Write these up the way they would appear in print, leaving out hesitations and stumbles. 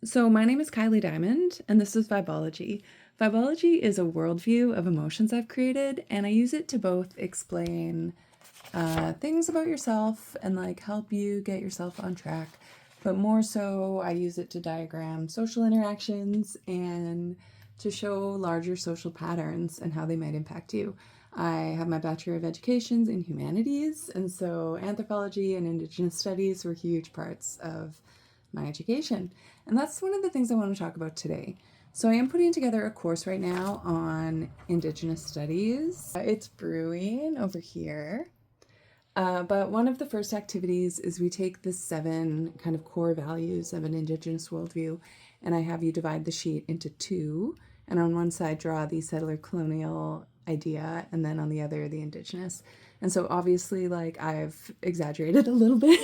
So, my name is Kylie Diamond, and this is Vibology. Vibology is a worldview of emotions I've created, and I use it to both explain things about yourself and like help you get yourself on track. But more so, I use it to diagram social interactions and to show larger social patterns and how they might impact you. I have my Bachelor of Education in Humanities, and so anthropology and Indigenous studies were huge parts of my education. And that's one of the things I want to talk about today. So I am putting together a course right now on Indigenous studies. It's brewing over here. But one of the first activities is we take the 7 kind of core values of an Indigenous worldview, and I have you divide the sheet into 2, and on one side draw the settler colonial idea, and then on the other the Indigenous. And so obviously, like, I've exaggerated a little bit.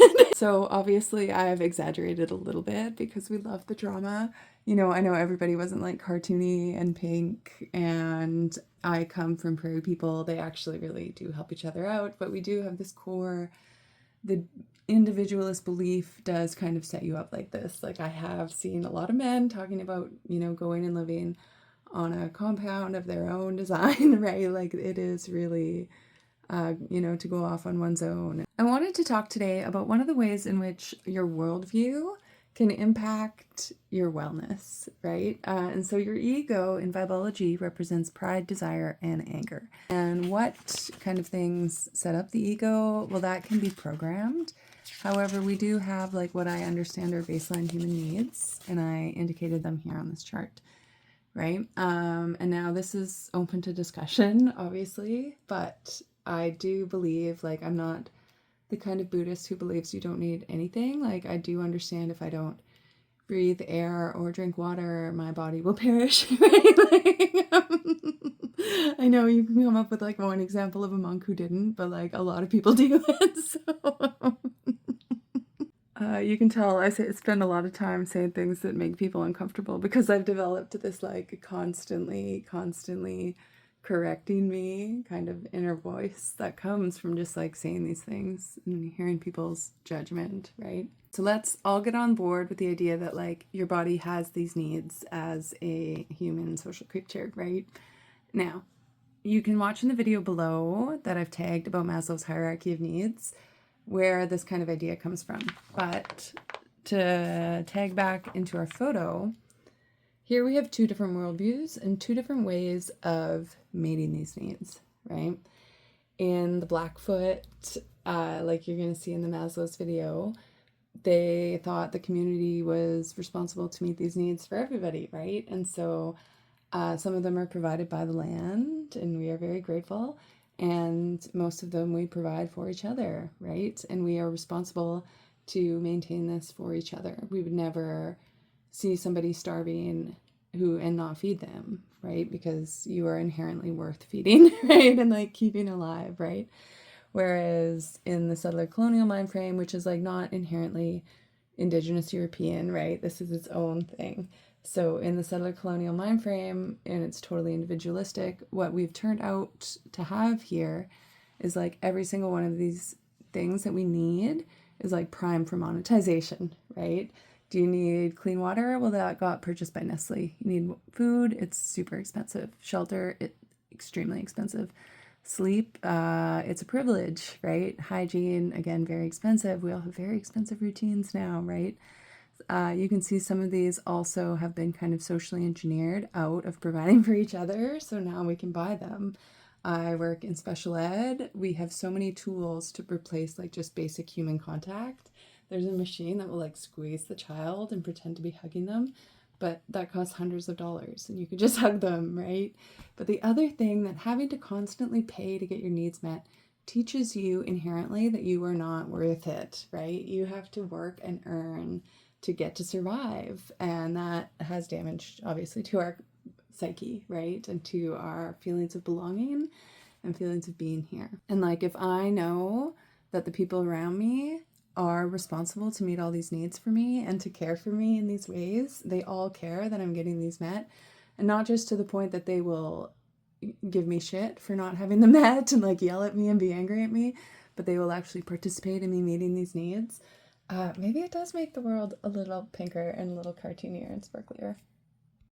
Because we love the drama. You know, I know everybody wasn't like cartoony and pink, and I come from prairie people. They actually really do help each other out, but we do have this core. The individualist belief does kind of set you up like this. Like, I have seen a lot of men talking about, going and living on a compound of their own design, right? Like, it is really to go off on one's own. I wanted to talk today about one of the ways in which your worldview can impact your wellness, right? And so your ego in Vibology represents pride, desire, and anger. And what kind of things set up the ego? Well, that can be programmed. However, we do have like what I understand are baseline human needs, and I indicated them here on this chart, right? And now this is open to discussion, obviously, but I do believe, like, I'm not the kind of Buddhist who believes you don't need anything. Like, I do understand if I don't breathe air or drink water, my body will perish, right? I know you can come up with like one example of a monk who didn't, but like a lot of people do it. So you can tell I spend a lot of time saying things that make people uncomfortable because I've developed this like constantly correcting me kind of inner voice that comes from just like saying these things and hearing people's judgment, right? So let's all get on board with the idea that like your body has these needs as a human social creature, right? Now, you can watch in the video below that I've tagged about Maslow's hierarchy of needs where this kind of idea comes from. But to tag back into our photo, here we have 2 different worldviews and 2 different ways of meeting these needs, right? In the Blackfoot, like you're going to see in the Maslow's video, they thought the community was responsible to meet these needs for everybody, right? And so some of them are provided by the land, and we are very grateful. And most of them we provide for each other, right? And we are responsible to maintain this for each other. We would never see somebody starving and not feed them, right? Because you are inherently worth feeding, right? And like keeping alive, right? Whereas in the settler colonial mind frame, which is like not inherently Indigenous European, right? This is its own thing. So in the settler colonial mind frame, and it's totally individualistic, what we've turned out to have here is like every single one of these things that we need is like prime for monetization, right? Do you need clean water? Well, that got purchased by Nestle. You need food? It's super expensive. Shelter? It's extremely expensive. Sleep? It's a privilege, right? Hygiene? Again, very expensive. We all have very expensive routines now, right? You can see some of these also have been kind of socially engineered out of providing for each other, so now we can buy them. I work in special ed. We have so many tools to replace like just basic human contact. There's a machine that will like squeeze the child and pretend to be hugging them, but that costs hundreds of dollars and you could just hug them, right? But the other thing that having to constantly pay to get your needs met teaches you inherently that you are not worth it, right? You have to work and earn to get to survive, and that has damaged obviously to our psyche, right? And to our feelings of belonging and feelings of being here. And like if I know that the people around me are responsible to meet all these needs for me and to care for me in these ways, they all care that I'm getting these met, and not just to the point that they will give me shit for not having them met and like yell at me and be angry at me, but they will actually participate in me meeting these needs. Maybe it does make the world a little pinker and a little cartoonier and sparklier.